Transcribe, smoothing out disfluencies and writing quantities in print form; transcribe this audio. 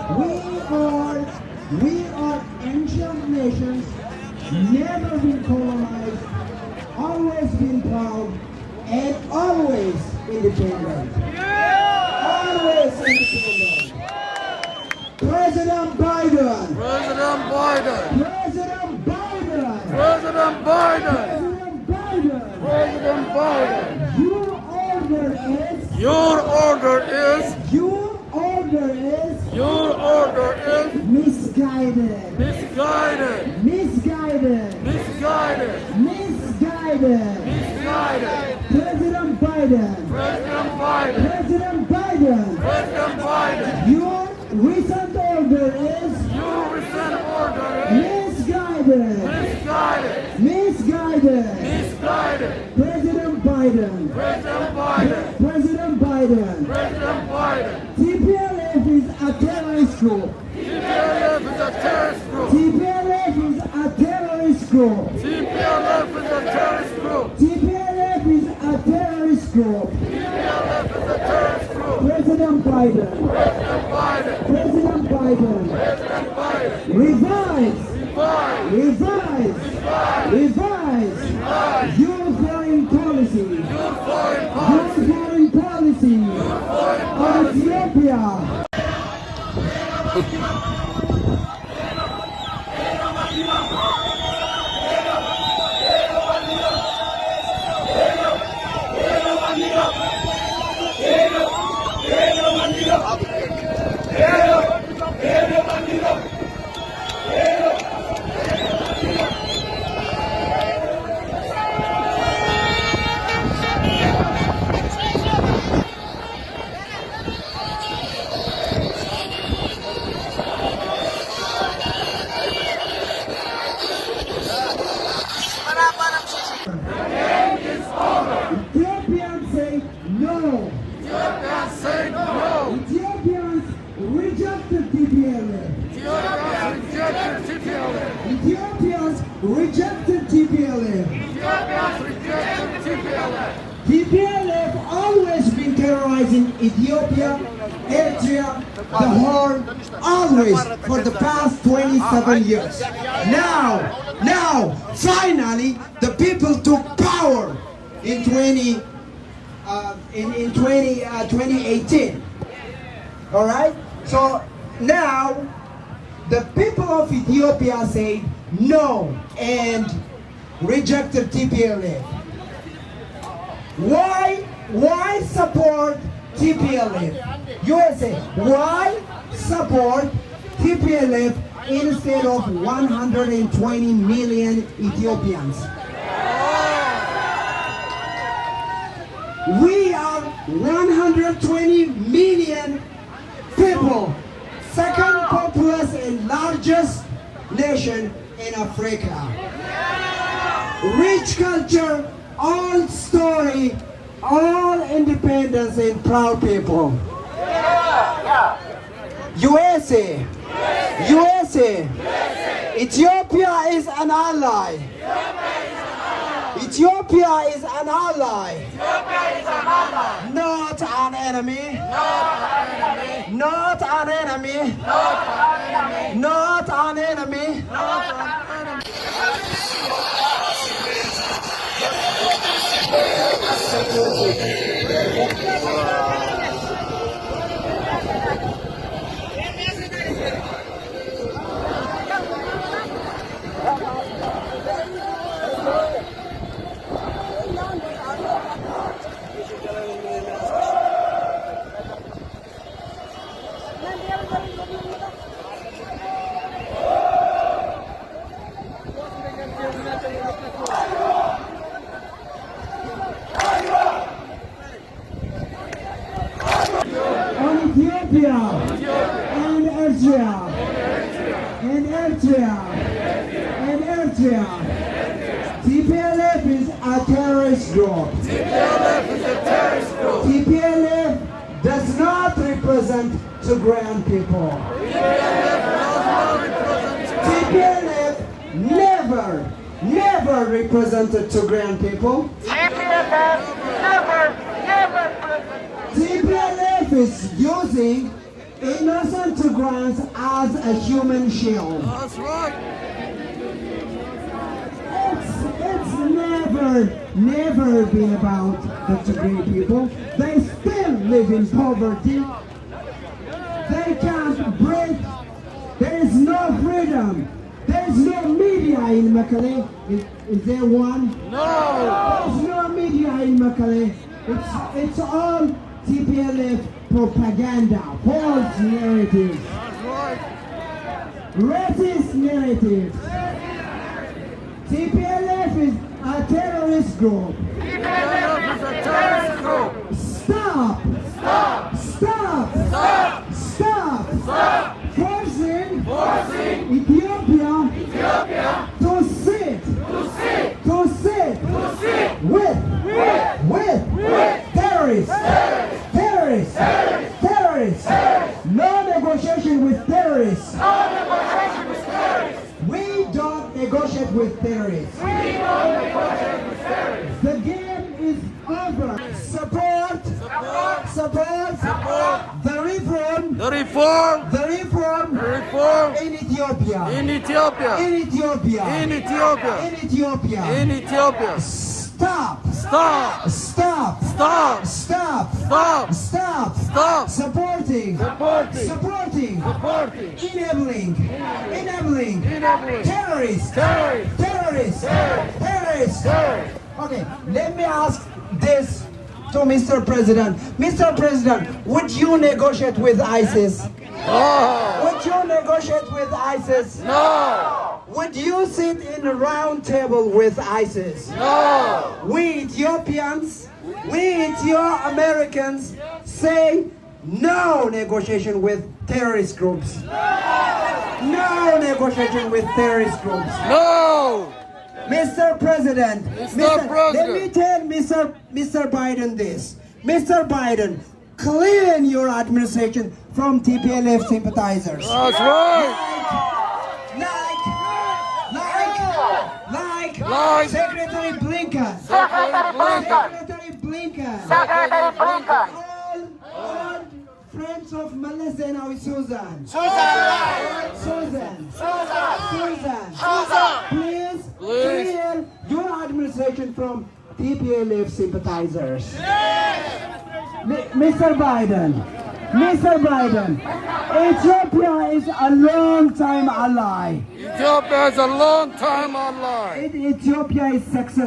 We are ancient nations, never been colonized, always been proud, and always independent. Always independent. President Biden. President Biden. President Biden. President Biden. President Biden. President Biden. Your order is. Your order is. Your order is. Your order is. Misguided. Misguided. Misguided. Misguided. Misguided. Misguided. President Biden. President Biden. President Biden. President Biden. Your recent order is. Your recent order is. Misguided. Misguided. Misguided. Misguided. President Biden. President Biden. President Biden. President Biden. TPLF is a terrorist group. TPLF is a terrorist group. TPLF is a terrorist group. TPLF is a terrorist group. TPLF is a terrorist group. TPLF is a terrorist group. President Biden. President Biden. President Biden. President Biden. Revise. Revise. Revise. Revise. Your foreign policy. Your foreign Your policy. foreign policy. Foreign On policy. Ethiopia. Ethiopians say no. Ethiopians say no. Ethiopians rejected TPLF. Ethiopians rejected TPLF. Ethiopians rejected TPLF. Ethiopians rejected TPLF. TPLF always been terrorizing Ethiopia, Eritrea, the Horn, always for the past 27 years. Now, finally, the people took power in 2018. All right. So now, the people of Ethiopia say no and rejected TPLF. Why support TPLF? USA, why support TPLF instead of 120 million Ethiopians? We are 120 million people, second populous and largest nation in Africa. Rich culture, old story, all independence and proud people. USA, Ethiopia is an ally. Ethiopia is an ally. Not an enemy. Not an enemy. Not an enemy. Ethiopia and Eritrea. TPLF is a terrorist group. TPLF does not represent Tigrayan people. TPLF never represented Tigrayan people. TPLF is using innocent Tigrayans as a human shield. That's right. It's never been about the Tigray people. They still live in poverty. They can't breathe. There is no freedom. There is no media in Mekelle. Is there one? No. There's no media in Mekelle. It's all TPLF propaganda, false narratives, That's right. racist narratives. TPLF is a terrorist group. TPLF is a terrorist group. Stop! Stop. Stop! Stop. Stop! Stop. Forcing Forcing Ethiopia Ethiopia to sit to sit with terrorists. Terrorists. No negotiation with terrorists. No negotiation with terrorists. We don't negotiate with terrorists. We don't negotiate with terrorists. The game is over. Support the reform The reform in Ethiopia. in Ethiopia. In Ethiopia. In Ethiopia. In Ethiopia. In Ethiopia. Stop. Stop. Stop. Stop. Stop. Stop. Stop. Stop. Supporting. Supporting. Supporting. Supporting. Enabling. Enabling. Terrorists. Terrorists. Terrorists. Terrorists. Terrorists. Terrorists. Okay, let me ask this to Mr. President. Mr. President, would you negotiate with ISIS? No. Would you negotiate with ISIS? No. Would you sit in a round table with ISIS? No. We Ethiopians, we Ethio-Americans say no negotiation with terrorist groups. No negotiation with terrorist groups. No. Mr. President, let me tell Mr. Biden this. Mr. Biden, clean your administration from TPLF sympathizers. That's right. Like Secretary Blinken. Secretary Blinken. All friends of Meles Zenawi, Susan. Please clear your administration from TPLF sympathizers. Mr. Biden, Ethiopia is a long-time ally. Ethiopia is a long time ally. Ethiopia is successful.